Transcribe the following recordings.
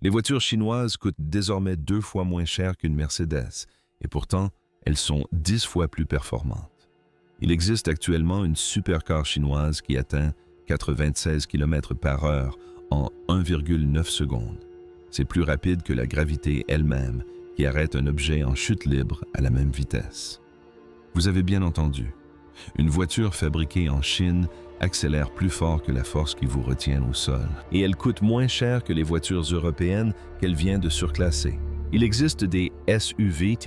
Les voitures chinoises coûtent désormais 2 fois moins cher qu'une Mercedes, et pourtant, elles sont 10 fois plus performantes. Il existe actuellement une supercar chinoise qui atteint 96 km/h en 1,9 secondes. C'est plus rapide que la gravité elle-même, qui arrête un objet en chute libre à la même vitesse. Vous avez bien entendu. Une voiture fabriquée en Chine accélère plus fort que la force qui vous retient au sol. Et elle coûte moins cher que les voitures européennes qu'elle vient de surclasser. Il existe des SUV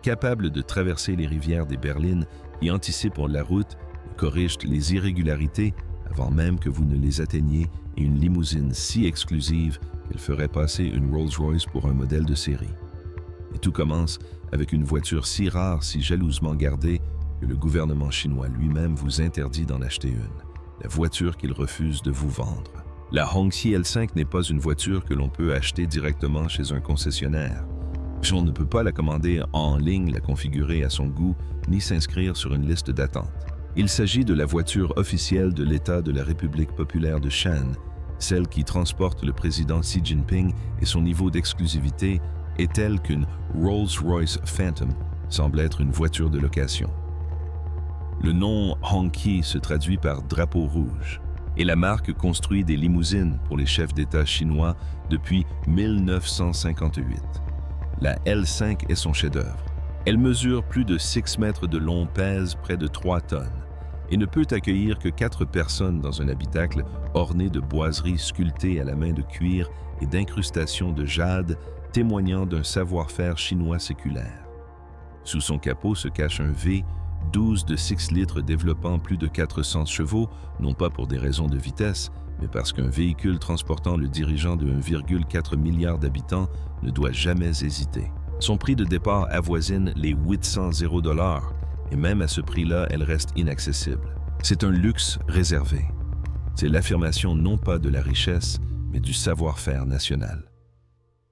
capables de traverser les rivières des Berlines qui anticipent la route et corrigent les irrégularités avant même que vous ne les atteigniez, et une limousine si exclusive qu'elle ferait passer une Rolls-Royce pour un modèle de série. Et tout commence avec une voiture si rare, si jalousement gardée, que le gouvernement chinois lui-même vous interdit d'en acheter une, la voiture qu'il refuse de vous vendre. La Hongqi L5 n'est pas une voiture que l'on peut acheter directement chez un concessionnaire. On ne peut pas la commander en ligne, la configurer à son goût, ni s'inscrire sur une liste d'attente. Il s'agit de la voiture officielle de l'État de la République populaire de Shan, celle qui transporte le président Xi Jinping, et son niveau d'exclusivité est tel qu'une Rolls-Royce Phantom semble être une voiture de location. Le nom Hongqi se traduit par drapeau rouge, et la marque construit des limousines pour les chefs d'État chinois depuis 1958. La L5 est son chef-d'œuvre. Elle mesure plus de 6 mètres de long, pèse près de 3 tonnes et ne peut accueillir que 4 personnes dans un habitacle orné de boiseries sculptées à la main de cuir et d'incrustations de jade, témoignant d'un savoir-faire chinois séculaire. Sous son capot se cache un V12 de 6 litres développant plus de 400 chevaux, non pas pour des raisons de vitesse, mais parce qu'un véhicule transportant le dirigeant de 1,4 milliard d'habitants ne doit jamais hésiter. Son prix de départ avoisine les 800 $, et même à ce prix-là, elle reste inaccessible. C'est un luxe réservé. C'est l'affirmation non pas de la richesse, mais du savoir-faire national.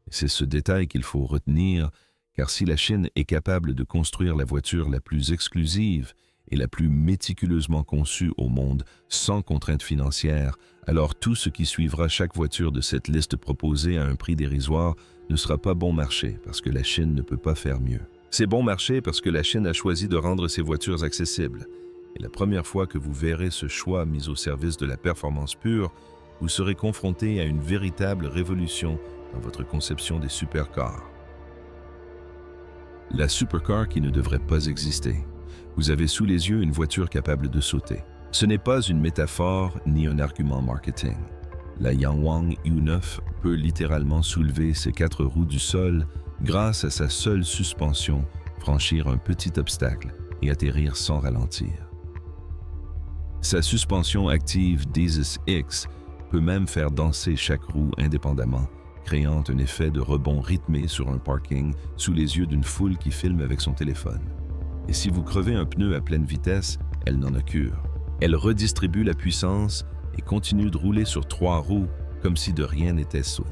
C'est ce détail qu'il faut retenir, car si la Chine est capable de construire la voiture la plus exclusive et la plus méticuleusement conçue au monde sans contraintes financières, alors tout ce qui suivra chaque voiture de cette liste proposée à un prix dérisoire ne sera pas bon marché parce que la Chine ne peut pas faire mieux. C'est bon marché parce que la Chine a choisi de rendre ses voitures accessibles. Et la première fois que vous verrez ce choix mis au service de la performance pure, vous serez confronté à une véritable révolution dans votre conception des supercars. La supercar qui ne devrait pas exister. Vous avez sous les yeux une voiture capable de sauter. Ce n'est pas une métaphore ni un argument marketing. La Yangwang U9 peut littéralement soulever ses 4 roues du sol grâce à sa seule suspension, franchir un petit obstacle et atterrir sans ralentir. Sa suspension active Desus X peut même faire danser chaque roue indépendamment, créant un effet de rebond rythmé sur un parking sous les yeux d'une foule qui filme avec son téléphone. Et si vous crevez un pneu à pleine vitesse, elle n'en a cure. Elle redistribue la puissance et continue de rouler sur 3 roues comme si de rien n'était saute.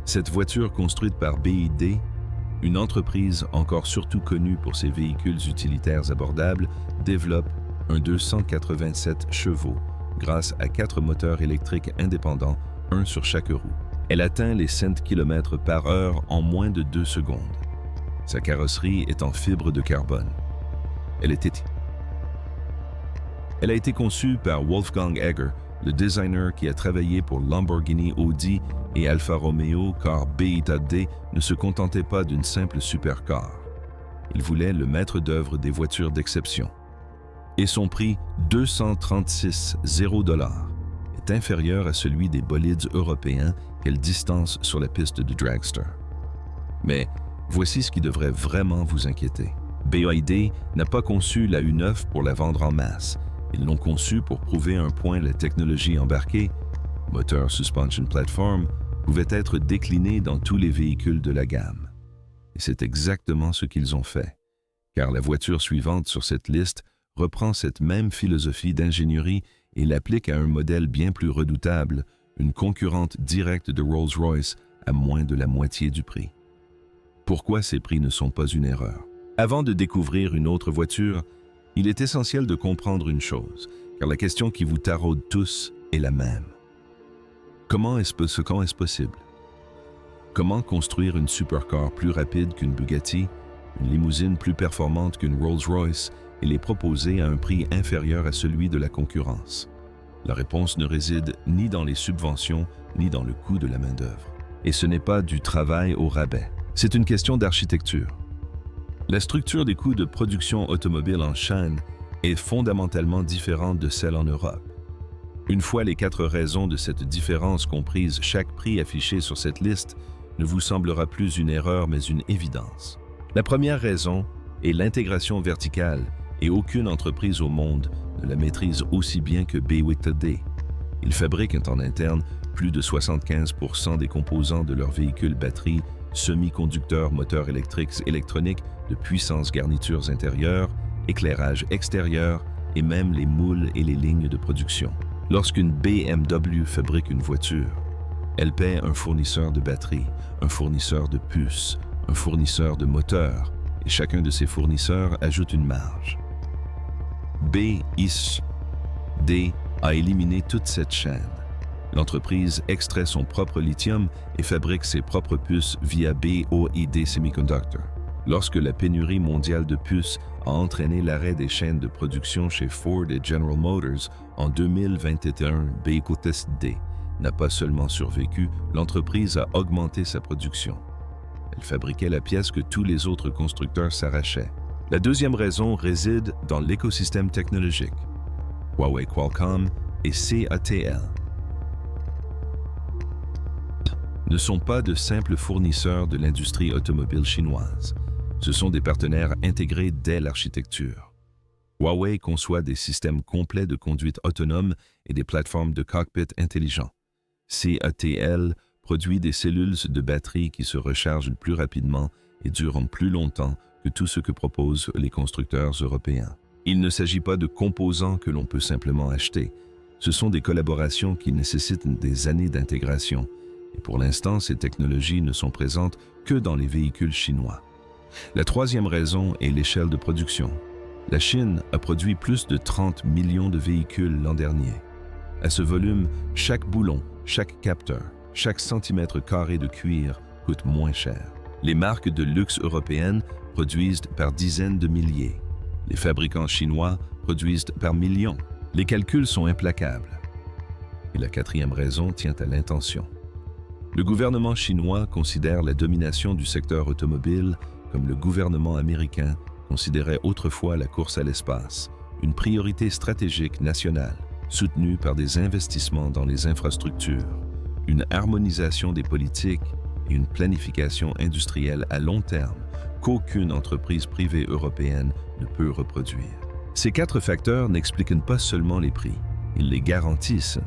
Cette voiture construite par BYD, une entreprise encore surtout connue pour ses véhicules utilitaires abordables, développe un 287 chevaux grâce à 4 moteurs électriques indépendants, un sur chaque roue. Elle atteint les 5 km/h en moins de 2 secondes. Sa carrosserie est en fibre de carbone. Elle a été conçue par Wolfgang Egger, le designer qui a travaillé pour Lamborghini, Audi et Alfa Romeo, car BYD ne se contentait pas d'une simple supercar. Il voulait le maître d'œuvre des voitures d'exception. Et son prix, 236 $, est inférieur à celui des bolides européens qu'elle distance sur la piste de dragster. Mais voici ce qui devrait vraiment vous inquiéter. BYD n'a pas conçu la U9 pour la vendre en masse. Ils l'ont conçue pour prouver un point la technologie embarquée, moteur suspension platform, pouvait être déclinée dans tous les véhicules de la gamme. Et c'est exactement ce qu'ils ont fait, car la voiture suivante sur cette liste reprend cette même philosophie d'ingénierie et l'applique à un modèle bien plus redoutable, une concurrente directe de Rolls-Royce à moins de la moitié du prix. Pourquoi ces prix ne sont pas une erreur? Avant de découvrir une autre voiture, il est essentiel de comprendre une chose, car la question qui vous taraude tous est la même. Comment est-ce possible? Comment construire une supercar plus rapide qu'une Bugatti, une limousine plus performante qu'une Rolls-Royce et les proposer à un prix inférieur à celui de la concurrence? La réponse ne réside ni dans les subventions ni dans le coût de la main-d'œuvre. Et ce n'est pas du travail au rabais. C'est une question d'architecture. La structure des coûts de production automobile en Chine est fondamentalement différente de celle en Europe. Une fois les 4 raisons de cette différence comprises, chaque prix affiché sur cette liste ne vous semblera plus une erreur mais une évidence. La première raison est l'intégration verticale et aucune entreprise au monde ne la maîtrise aussi bien que BYD. Ils fabriquent en interne plus de 75% des composants de leurs véhicules batteries, semi-conducteurs, moteurs électriques, électroniques, de puissantes garnitures intérieures, éclairage extérieur et même les moules et les lignes de production. Lorsqu'une BMW fabrique une voiture, elle paie un fournisseur de batterie, un fournisseur de puces, un fournisseur de moteurs, et chacun de ces fournisseurs ajoute une marge. BYD a éliminé toute cette chaîne. L'entreprise extrait son propre lithium et fabrique ses propres puces via BYD Semiconductor. Lorsque la pénurie mondiale de puces a entraîné l'arrêt des chaînes de production chez Ford et General Motors en 2021, BYD n'a pas seulement survécu, l'entreprise a augmenté sa production. Elle fabriquait la pièce que tous les autres constructeurs s'arrachaient. La deuxième raison réside dans l'écosystème technologique. Huawei, Qualcomm et CATL ne sont pas de simples fournisseurs de l'industrie automobile chinoise. Ce sont des partenaires intégrés dès l'architecture. Huawei conçoit des systèmes complets de conduite autonome et des plateformes de cockpit intelligents. CATL produit des cellules de batterie qui se rechargent plus rapidement et durent plus longtemps que tout ce que proposent les constructeurs européens. Il ne s'agit pas de composants que l'on peut simplement acheter. Ce sont des collaborations qui nécessitent des années d'intégration. Et pour l'instant, ces technologies ne sont présentes que dans les véhicules chinois. La troisième raison est l'échelle de production. La Chine a produit plus de 30 millions de véhicules l'an dernier. À ce volume, chaque boulon, chaque capteur, chaque centimètre carré de cuir coûte moins cher. Les marques de luxe européennes produisent par dizaines de milliers. Les fabricants chinois produisent par millions. Les calculs sont implacables. Et la quatrième raison tient à l'intention. Le gouvernement chinois considère la domination du secteur automobile comme le gouvernement américain considérait autrefois la course à l'espace, une priorité stratégique nationale, soutenue par des investissements dans les infrastructures, une harmonisation des politiques et une planification industrielle à long terme qu'aucune entreprise privée européenne ne peut reproduire. Ces 4 facteurs n'expliquent pas seulement les prix, ils les garantissent.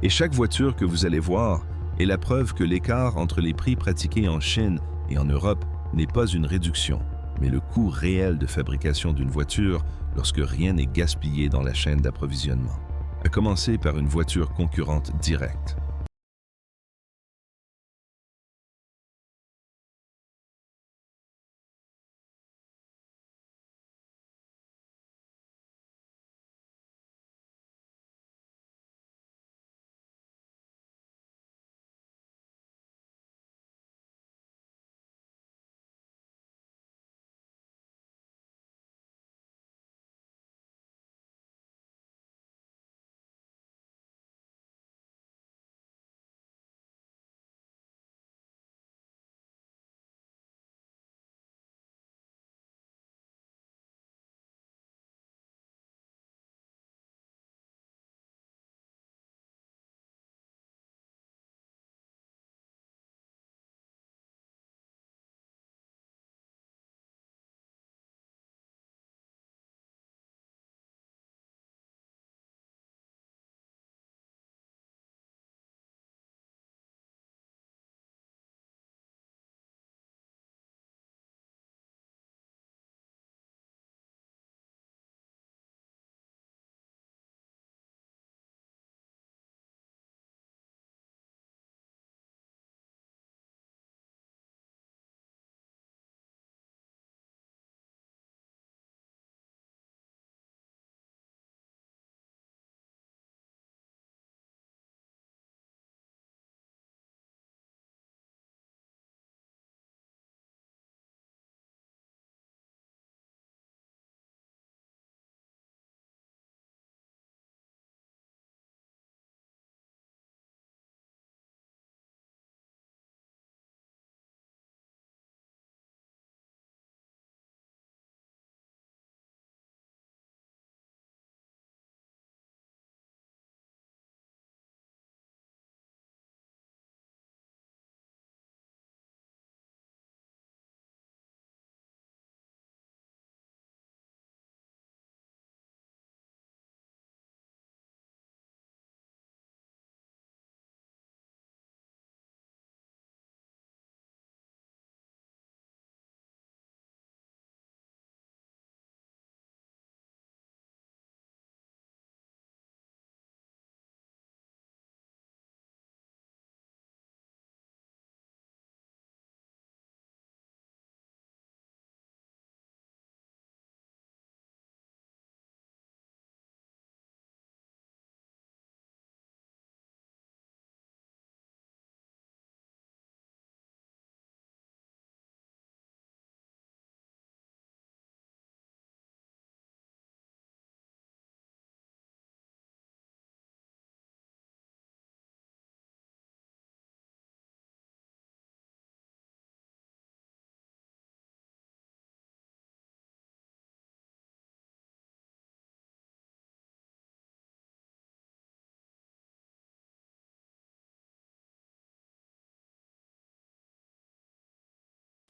Et chaque voiture que vous allez voir est la preuve que l'écart entre les prix pratiqués en Chine et en Europe n'est pas une réduction, mais le coût réel de fabrication d'une voiture lorsque rien n'est gaspillé dans la chaîne d'approvisionnement, à commencer par une voiture concurrente directe.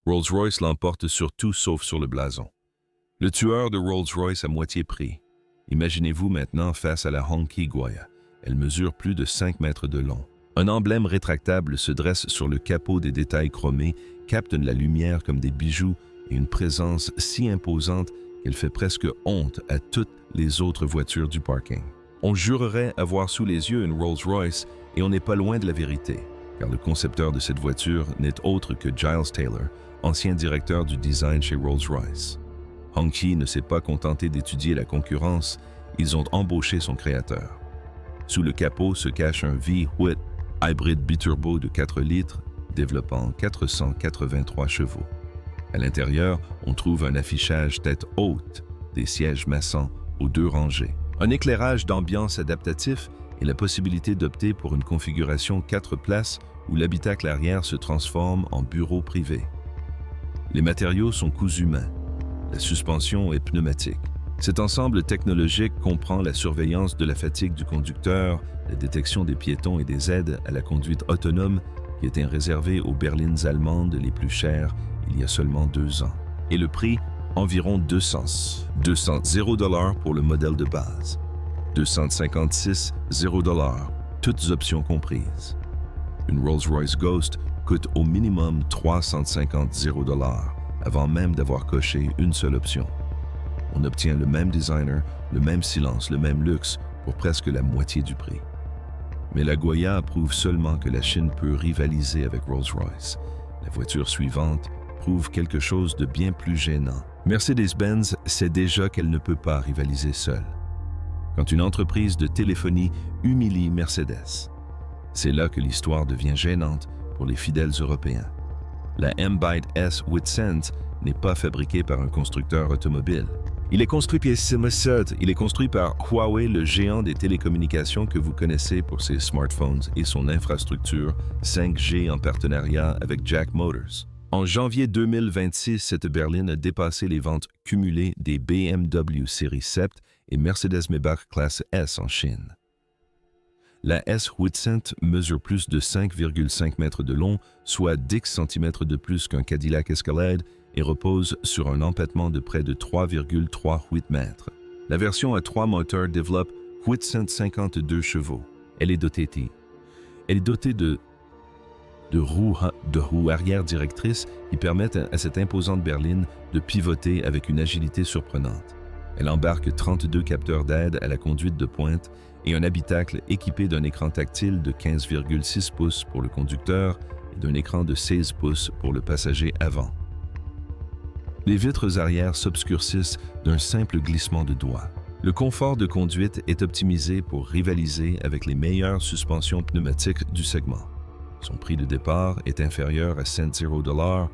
Rolls-Royce l'emporte sur tout sauf sur le blason. Le tueur de Rolls-Royce à moitié pris. Imaginez-vous maintenant face à la Honky Goya. Elle mesure plus de 5 mètres de long. Un emblème rétractable se dresse sur le capot, des détails chromés captent la lumière comme des bijoux et une présence si imposante qu'elle fait presque honte à toutes les autres voitures du parking. On jurerait avoir sous les yeux une Rolls-Royce et on n'est pas loin de la vérité, car le concepteur de cette voiture n'est autre que Giles Taylor, ancien directeur du design chez Rolls-Royce. Honky ne s'est pas contenté d'étudier la concurrence, ils ont embauché son créateur. Sous le capot se cache un V8 hybride biturbo de 4 litres, développant 483 chevaux. À l'intérieur, on trouve un affichage tête haute, des sièges massants aux 2 rangées, un éclairage d'ambiance adaptatif et la possibilité d'opter pour une configuration 4 places où l'habitacle arrière se transforme en bureau privé. Les matériaux sont cousus main. La suspension est pneumatique. Cet ensemble technologique comprend la surveillance de la fatigue du conducteur, la détection des piétons et des aides à la conduite autonome qui était réservée aux berlines allemandes les plus chères il y a seulement 2 ans. Et le prix, environ 200 $, pour le modèle de base. 256 $, toutes options comprises. Une Rolls-Royce Ghost coûte au minimum 350 $, avant même d'avoir coché une seule option. On obtient le même designer, le même silence, le même luxe pour presque la moitié du prix. Mais la Goya prouve seulement que la Chine peut rivaliser avec Rolls-Royce. La voiture suivante prouve quelque chose de bien plus gênant. Mercedes-Benz sait déjà qu'elle ne peut pas rivaliser seule. Quand une entreprise de téléphonie humilie Mercedes, c'est là que l'histoire devient gênante pour les fidèles européens. La M-Byte S 800 n'est pas fabriquée par un constructeur automobile. Il est construit par Huawei, le géant des télécommunications que vous connaissez pour ses smartphones et son infrastructure 5G en partenariat avec Jack Motors. En janvier 2026, cette berline a dépassé les ventes cumulées des BMW série 7 et Mercedes-Maybach classe S en Chine. La S800 mesure plus de 5,5 mètres de long, soit 10 cm de plus qu'un Cadillac Escalade, et repose sur un empattement de près de 3,38 mètres. La version à 3 moteurs développe 852 chevaux. Elle est dotée de roues arrière directrices qui permettent à cette imposante berline de pivoter avec une agilité surprenante. Elle embarque 32 capteurs d'aide à la conduite de pointe et un habitacle équipé d'un écran tactile de 15,6 pouces pour le conducteur et d'un écran de 16 pouces pour le passager avant. Les vitres arrière s'obscurcissent d'un simple glissement de doigt. Le confort de conduite est optimisé pour rivaliser avec les meilleures suspensions pneumatiques du segment. Son prix de départ est inférieur à 100 $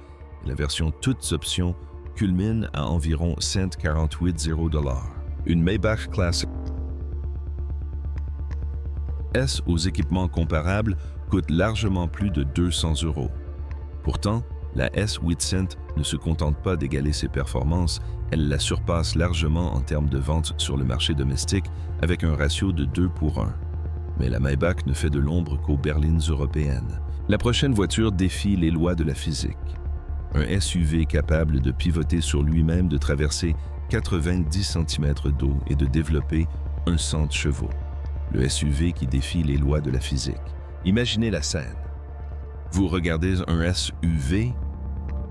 et la version toutes options culmine à environ 148 $. Une Maybach classe S aux équipements comparables coûte largement plus de 200 €. Pourtant, la S800 ne se contente pas d'égaler ses performances, elle la surpasse largement en termes de ventes sur le marché domestique avec un ratio de 2 pour 1. Mais la Maybach ne fait de l'ombre qu'aux berlines européennes. La prochaine voiture défie les lois de la physique. Un SUV capable de pivoter sur lui-même, de traverser 90 cm d'eau et de développer 100 chevaux. Le SUV qui défie les lois de la physique. Imaginez la scène. Vous regardez un SUV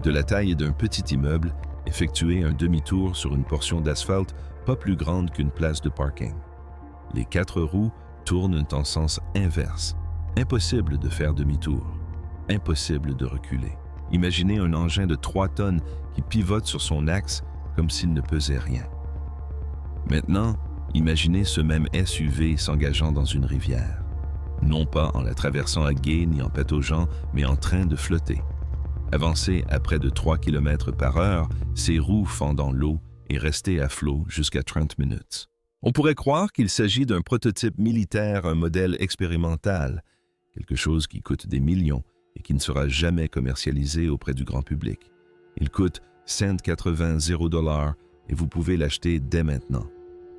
de la taille d'un petit immeuble effectuer un demi-tour sur une portion d'asphalte pas plus grande qu'une place de parking. Les 4 roues tournent en sens inverse. Impossible de faire demi-tour. Impossible de reculer. Imaginez un engin de 3 tonnes qui pivote sur son axe comme s'il ne pesait rien. Maintenant, imaginez ce même SUV s'engageant dans une rivière. Non pas en la traversant à gué ni en pataugeant, mais en train de flotter. Avancé à près de 3 km par heure, ses roues fendant l'eau et rester à flot jusqu'à 30 minutes. On pourrait croire qu'il s'agit d'un prototype militaire, un modèle expérimental, quelque chose qui coûte des millions et qui ne sera jamais commercialisé auprès du grand public. Il coûte 180 $, et vous pouvez l'acheter dès maintenant.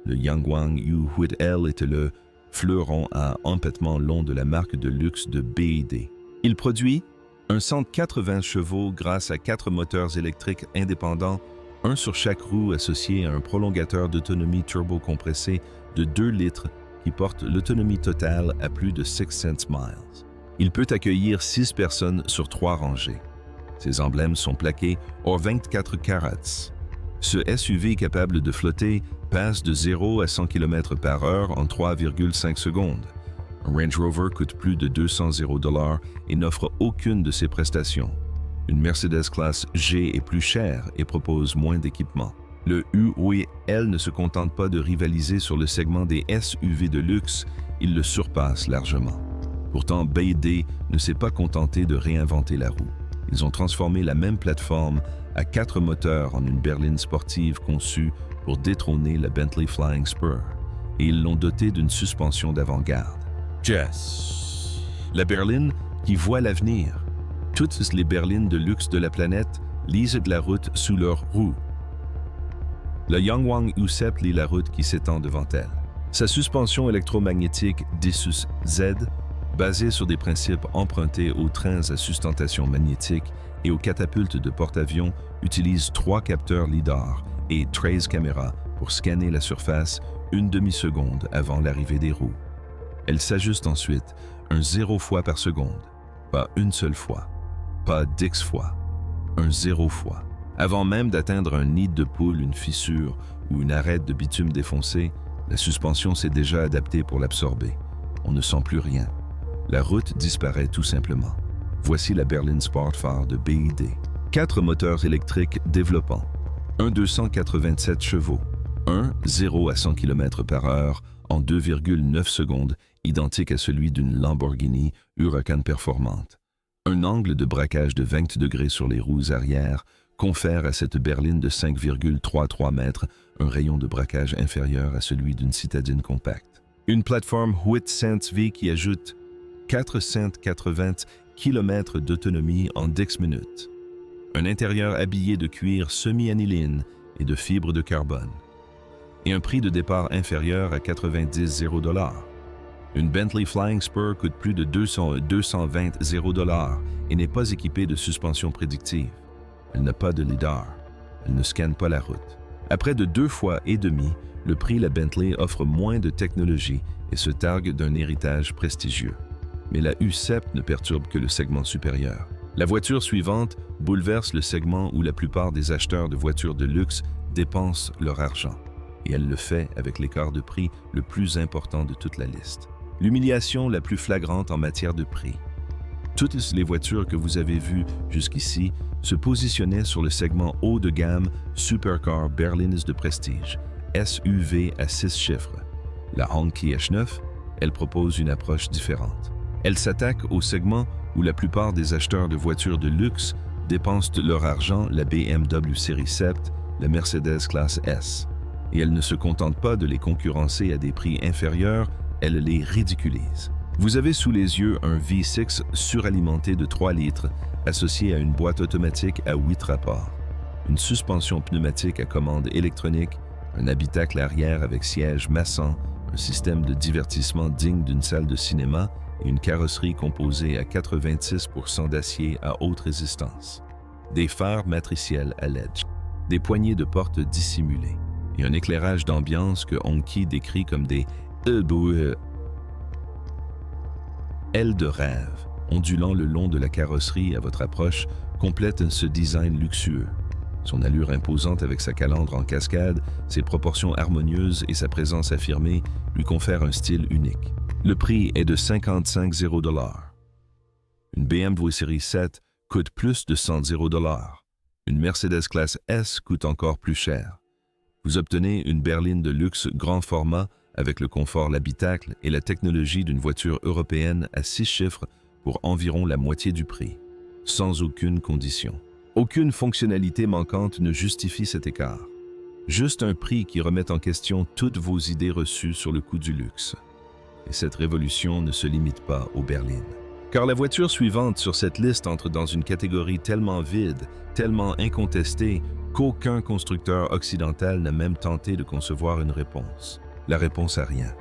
Le Yangwang U8L est le fleuron à empattement long de la marque de luxe de BYD. Il produit Un 180 chevaux grâce à 4 moteurs électriques indépendants, un sur chaque roue associé à un prolongateur d'autonomie turbo-compressé de 2 litres qui porte l'autonomie totale à plus de 600 miles. Il peut accueillir 6 personnes sur 3 rangées. Ses emblèmes sont plaqués au 24 carats. Ce SUV capable de flotter passe de 0 à 100 km/h en 3,5 secondes. Un Range Rover coûte plus de 200 $ et n'offre aucune de ces prestations. Une Mercedes classe G est plus chère et propose moins d'équipement. Le UWI, elle, ne se contente pas de rivaliser sur le segment des SUV de luxe, il le surpasse largement. Pourtant, BYD ne s'est pas contenté de réinventer la roue. Ils ont transformé la même plateforme à 4 moteurs en une berline sportive conçue pour détrôner la Bentley Flying Spur, et ils l'ont dotée d'une suspension d'avant-garde. Jess, la berline qui voit l'avenir. Toutes les berlines de luxe de la planète lisent de la route sous leurs roues. La Yangwang U7 lit la route qui s'étend devant elle. Sa suspension électromagnétique Dissus Z, basée sur des principes empruntés aux trains à sustentation magnétique et aux catapultes de porte-avions, utilise 3 capteurs LIDAR et 13 caméras pour scanner la surface une demi-seconde avant l'arrivée des roues. Elle s'ajuste ensuite un 0 fois par seconde, pas une seule fois, pas 10 fois, un 0 fois. Avant même d'atteindre un nid de poule, une fissure ou une arête de bitume défoncée, la suspension s'est déjà adaptée pour l'absorber. On ne sent plus rien. La route disparaît tout simplement. Voici la berline Sportfare de BYD. 4 moteurs électriques développants. Un 287 chevaux. Un 0 à 100 km/h en 2,9 secondes, identique à celui d'une Lamborghini Huracan performante. Un angle de braquage de 20 degrés sur les roues arrière confère à cette berline de 5,33 mètres un rayon de braquage inférieur à celui d'une citadine compacte. Une plateforme 800 V qui ajoute 480 km d'autonomie en 10 minutes. Un intérieur habillé de cuir semi-aniline et de fibres de carbone. Et un prix de départ inférieur à 90 $. Une Bentley Flying Spur coûte plus de 220 $ et n'est pas équipée de suspension prédictive. Elle n'a pas de LIDAR. Elle ne scanne pas la route. À près de 2 fois et demi, le prix la Bentley offre moins de technologie et se targue d'un héritage prestigieux. Mais la U7 ne perturbe que le segment supérieur. La voiture suivante bouleverse le segment où la plupart des acheteurs de voitures de luxe dépensent leur argent. Et elle le fait avec l'écart de prix le plus important de toute la liste. L'humiliation la plus flagrante en matière de prix. Toutes les voitures que vous avez vues jusqu'ici se positionnaient sur le segment haut de gamme Supercar berlines de prestige, SUV à 6 chiffres. La Honky H9, elle propose une approche différente. Elle s'attaque au segment où la plupart des acheteurs de voitures de luxe dépensent leur argent, la BMW série 7, la Mercedes classe S. Et elle ne se contente pas de les concurrencer à des prix inférieurs, elle les ridiculise. Vous avez sous les yeux un V6 suralimenté de 3 litres associé à une boîte automatique à 8 rapports, une suspension pneumatique à commande électronique, un habitacle arrière avec siège massant, un système de divertissement digne d'une salle de cinéma et une carrosserie composée à 86% d'acier à haute résistance. Des phares matriciels à LED, des poignées de porte dissimulées et un éclairage d'ambiance que Honky décrit comme des ailes de rêve, ondulant le long de la carrosserie à votre approche, complète ce design luxueux. Son allure imposante avec sa calandre en cascade, ses proportions harmonieuses et sa présence affirmée lui confèrent un style unique. Le prix est de 55 $. Une BMW série 7 coûte plus de 100 $. Une Mercedes classe S coûte encore plus cher. Vous obtenez une berline de luxe grand format avec le confort, l'habitacle et la technologie d'une voiture européenne à 6 chiffres pour environ la moitié du prix, sans aucune condition. Aucune fonctionnalité manquante ne justifie cet écart. Juste un prix qui remet en question toutes vos idées reçues sur le coût du luxe. Et cette révolution ne se limite pas aux berlines. Car la voiture suivante sur cette liste entre dans une catégorie tellement vide, tellement incontestée, qu'aucun constructeur occidental n'a même tenté de concevoir une réponse. La réponse à rien.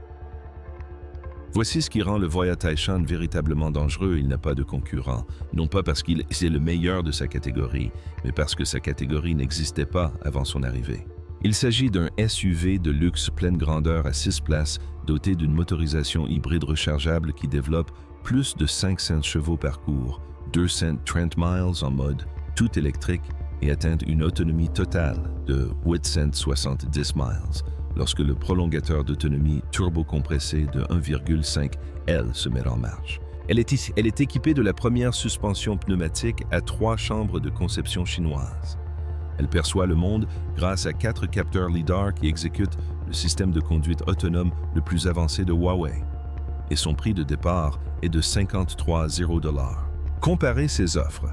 Voici ce qui rend le Voyah Taishan véritablement dangereux. Il n'a pas de concurrent, non pas parce qu'il est le meilleur de sa catégorie, mais parce que sa catégorie n'existait pas avant son arrivée. Il s'agit d'un SUV de luxe pleine grandeur à 6 places, doté d'une motorisation hybride rechargeable qui développe plus de 500 chevaux par cours, 230 miles en mode tout électrique et atteint une autonomie totale de 870 miles lorsque le prolongateur d'autonomie turbo-compressé de 1,5 L se met en marche. Elle est équipée de la première suspension pneumatique à 3 chambres de conception chinoise. Elle perçoit le monde grâce à 4 capteurs LiDAR qui exécutent le système de conduite autonome le plus avancé de Huawei. Et son prix de départ est de 53,0 $. Comparez ces offres.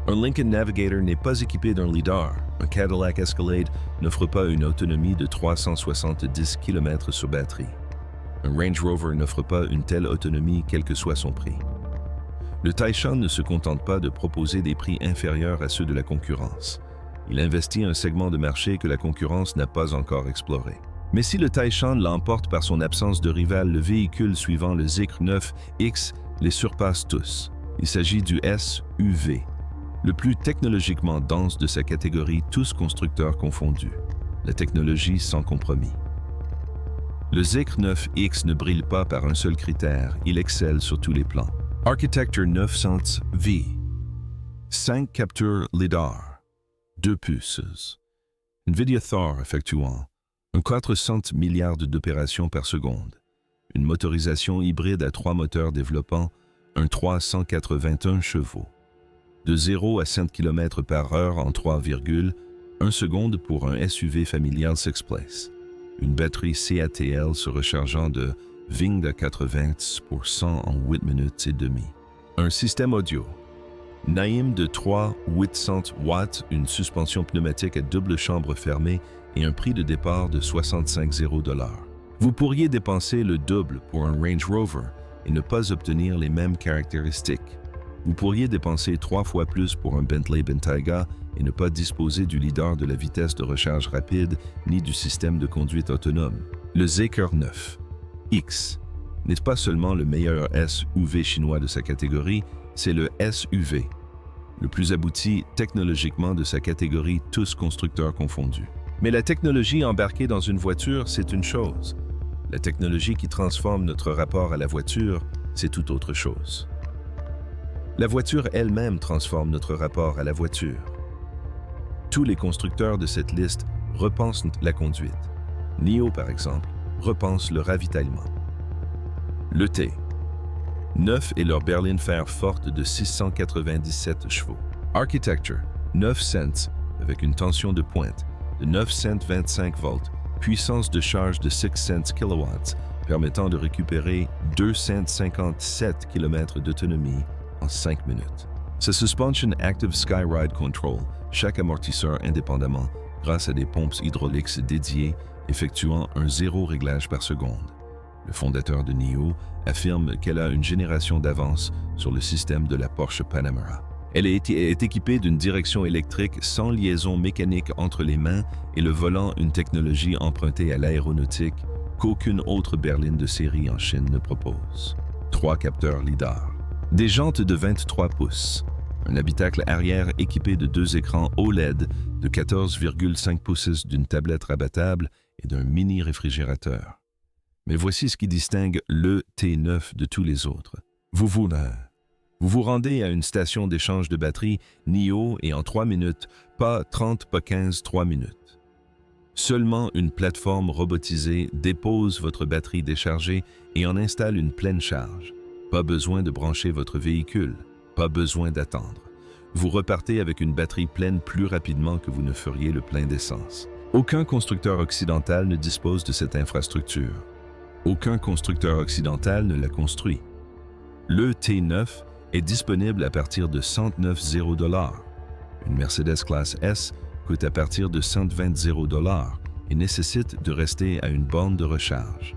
Un Lincoln Navigator n'est pas équipé d'un LiDAR. Un Cadillac Escalade n'offre pas une autonomie de 370 km sur batterie. Un Range Rover n'offre pas une telle autonomie quel que soit son prix. Le Taishan ne se contente pas de proposer des prix inférieurs à ceux de la concurrence. Il investit un segment de marché que la concurrence n'a pas encore exploré. Mais si le Taishan l'emporte par son absence de rival, le véhicule suivant le Zeekr 9X les surpasse tous. Il s'agit du SUV, le plus technologiquement dense de sa catégorie, tous constructeurs confondus. La technologie sans compromis. Le Zeekr 9X ne brille pas par un seul critère, il excelle sur tous les plans. Architecture 900V, 5 capteurs LiDAR, 2 puces, NVIDIA Thor effectuant un 400 milliards d'opérations par seconde, une motorisation hybride à 3 moteurs développant un 381 chevaux, de 0 à 100 km/h en 3,1 secondes pour un SUV familial Six-Place, une batterie CATL se rechargeant de 20 à 80% en 8 minutes et demie, un système audio Naim de 800 watts, une suspension pneumatique à double chambre fermée et un prix de départ de 65,0 $. Vous pourriez dépenser le double pour un Range Rover et ne pas obtenir les mêmes caractéristiques. Vous pourriez dépenser 3 fois plus pour un Bentley Bentayga et ne pas disposer du leader de la vitesse de recharge rapide ni du système de conduite autonome. Le Zeekr 9X n'est pas seulement le meilleur SUV chinois de sa catégorie, c'est le SUV, le plus abouti technologiquement de sa catégorie, tous constructeurs confondus. Mais la technologie embarquée dans une voiture, c'est une chose. La technologie qui transforme notre rapport à la voiture, c'est tout autre chose. La voiture elle-même transforme notre rapport à la voiture. Tous les constructeurs de cette liste repensent la conduite. NIO, par exemple, repense le ravitaillement. Le T. 9 et leur berline fer forte de 697 chevaux. Architecture, 9 cents avec une tension de pointe de 925 volts, puissance de charge de 600 kW, permettant de récupérer 257 km d'autonomie en 5 minutes. Sa suspension Active Skyride Control, chaque amortisseur indépendamment grâce à des pompes hydrauliques dédiées effectuant un 0 réglage par seconde. Le fondateur de NIO affirme qu'elle a une génération d'avance sur le système de la Porsche Panamera. Elle est équipée d'une direction électrique sans liaison mécanique entre les mains et le volant, une technologie empruntée à l'aéronautique qu'aucune autre berline de série en Chine ne propose. 3 capteurs LiDAR. Des jantes de 23 pouces. Un habitacle arrière équipé de 2 écrans OLED de 14,5 pouces d'une tablette rabattable et d'un mini réfrigérateur. Mais voici ce qui distingue le T9 de tous les autres. Vous vous rendez à une station d'échange de batterie NIO et en 3 minutes, pas 30, pas 15, 3 minutes. Seulement une plateforme robotisée dépose votre batterie déchargée et en installe une pleine charge. Pas besoin de brancher votre véhicule, pas besoin d'attendre. Vous repartez avec une batterie pleine plus rapidement que vous ne feriez le plein d'essence. Aucun constructeur occidental ne dispose de cette infrastructure. Aucun constructeur occidental ne l'a construit. Le T9 est disponible à partir de 109,0 $. Une Mercedes classe S coûte à partir de 120,0 $ et nécessite de rester à une borne de recharge.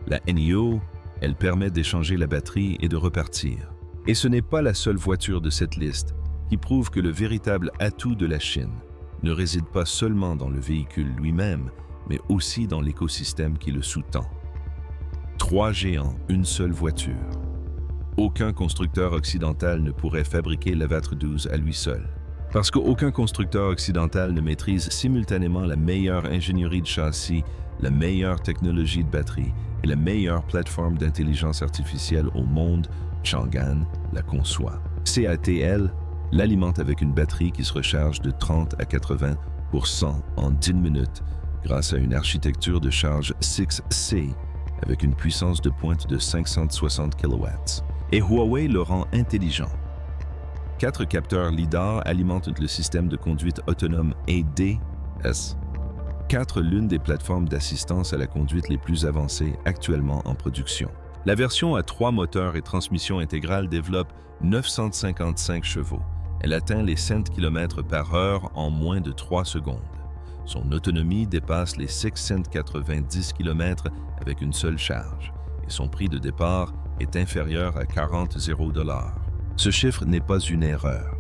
La NIO, elle permet d'échanger la batterie et de repartir. Et ce n'est pas la seule voiture de cette liste qui prouve que le véritable atout de la Chine ne réside pas seulement dans le véhicule lui-même, mais aussi dans l'écosystème qui le sous-tend. 3 géants, une seule voiture. Aucun constructeur occidental ne pourrait fabriquer l'Avatr 12 à lui seul. Parce qu'aucun constructeur occidental ne maîtrise simultanément la meilleure ingénierie de châssis, la meilleure technologie de batterie et la meilleure plateforme d'intelligence artificielle au monde, Chang'an la conçoit. CATL l'alimente avec une batterie qui se recharge de 30 à 80% en 10 minutes grâce à une architecture de charge 6C avec une puissance de pointe de 560 kW. Et Huawei le rend intelligent. 4 capteurs LiDAR alimentent le système de conduite autonome ADS. 4 l'une des plateformes d'assistance à la conduite les plus avancées actuellement en production. La version à 3 moteurs et transmission intégrale développe 955 chevaux. Elle atteint les 100 km/h en moins de 3 secondes. Son autonomie dépasse les 690 km avec une seule charge et son prix de départ est inférieur à 40 $. Ce chiffre n'est pas une erreur.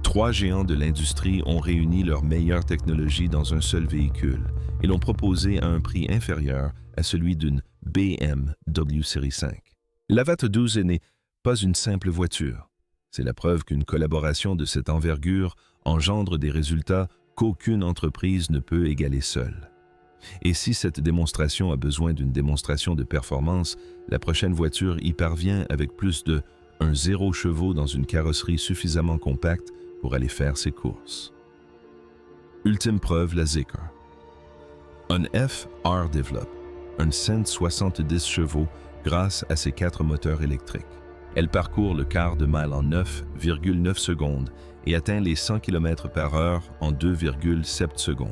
3 géants de l'industrie ont réuni leurs meilleures technologies dans un seul véhicule et l'ont proposé à un prix inférieur à celui d'une BMW Série 5. L'Avatr 12 n'est pas une simple voiture. C'est la preuve qu'une collaboration de cette envergure engendre des résultats qu'aucune entreprise ne peut égaler seule. Et si cette démonstration a besoin d'une démonstration de performance, la prochaine voiture y parvient avec plus de 0 chevaux dans une carrosserie suffisamment compacte pour aller faire ses courses. Ultime preuve, la Zeekr. Un FR développe un 170 chevaux grâce à ses 4 moteurs électriques. Elle parcourt le quart de mile en 9,9 secondes et atteint les 100 km/h en 2,7 secondes.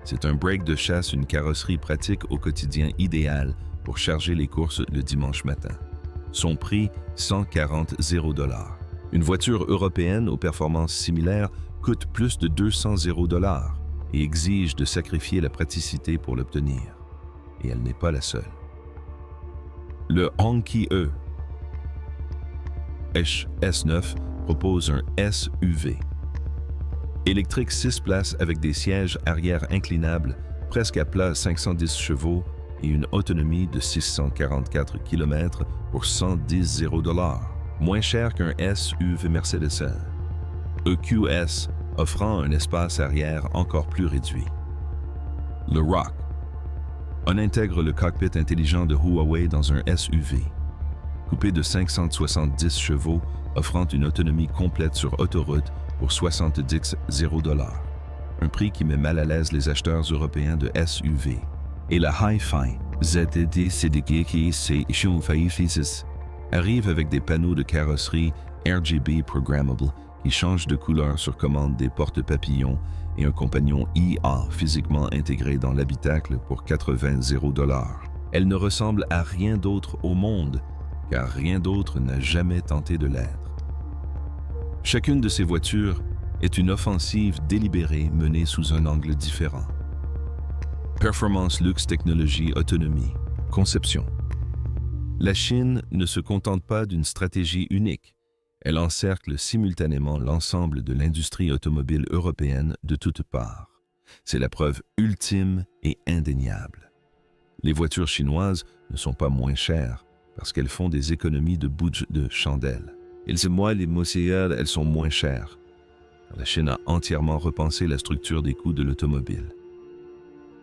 C'est un break de chasse, une carrosserie pratique au quotidien idéal pour charger les courses le dimanche matin. Son prix, 140 $. Une voiture européenne aux performances similaires coûte plus de 200 $, et exige de sacrifier la praticité pour l'obtenir. Et elle n'est pas la seule. Le Hongqi S9 propose un SUV. Électrique 6 places avec des sièges arrière inclinables, presque à plat 510 chevaux et une autonomie de 644 km pour 110 $, moins cher qu'un SUV Mercedes. EQS offrant un espace arrière encore plus réduit. Le Rock. On intègre le cockpit intelligent de Huawei dans un SUV. Coupé de 570 chevaux, offrant une autonomie complète sur autoroute pour 70 $. Un prix qui met mal à l'aise les acheteurs européens de SUV. Et la Hi-Fi ZD CDGKC arrive avec des panneaux de carrosserie RGB programmable qui changent de couleur sur commande des porte-papillons et un compagnon IA physiquement intégré dans l'habitacle pour 80 $. Elle ne ressemble à rien d'autre au monde, car rien d'autre n'a jamais tenté de l'être. Chacune de ces voitures est une offensive délibérée menée sous un angle différent. Performance, luxe, technologie, autonomie, conception. La Chine ne se contente pas d'une stratégie unique. Elle encercle simultanément l'ensemble de l'industrie automobile européenne de toutes parts. C'est la preuve ultime et indéniable. Les voitures chinoises ne sont pas moins chères parce qu'elles font des économies de bougies de chandelle. Elles sont moins chères. La Chine a entièrement repensé la structure des coûts de l'automobile.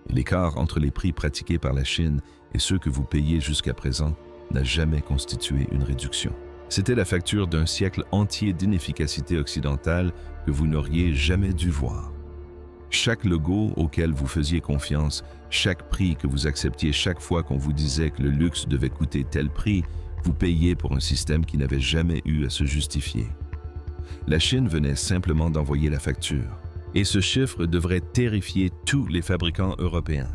L'écart entre les prix pratiqués par la Chine et ceux que vous payez jusqu'à présent n'a jamais constitué une réduction. C'était la facture d'un siècle entier d'inefficacité occidentale que vous n'auriez jamais dû voir. Chaque logo auquel vous faisiez confiance, chaque prix que vous acceptiez chaque fois qu'on vous disait que le luxe devait coûter tel prix, vous payiez pour un système qui n'avait jamais eu à se justifier. La Chine venait simplement d'envoyer la facture. Et ce chiffre devrait terrifier tous les fabricants européens.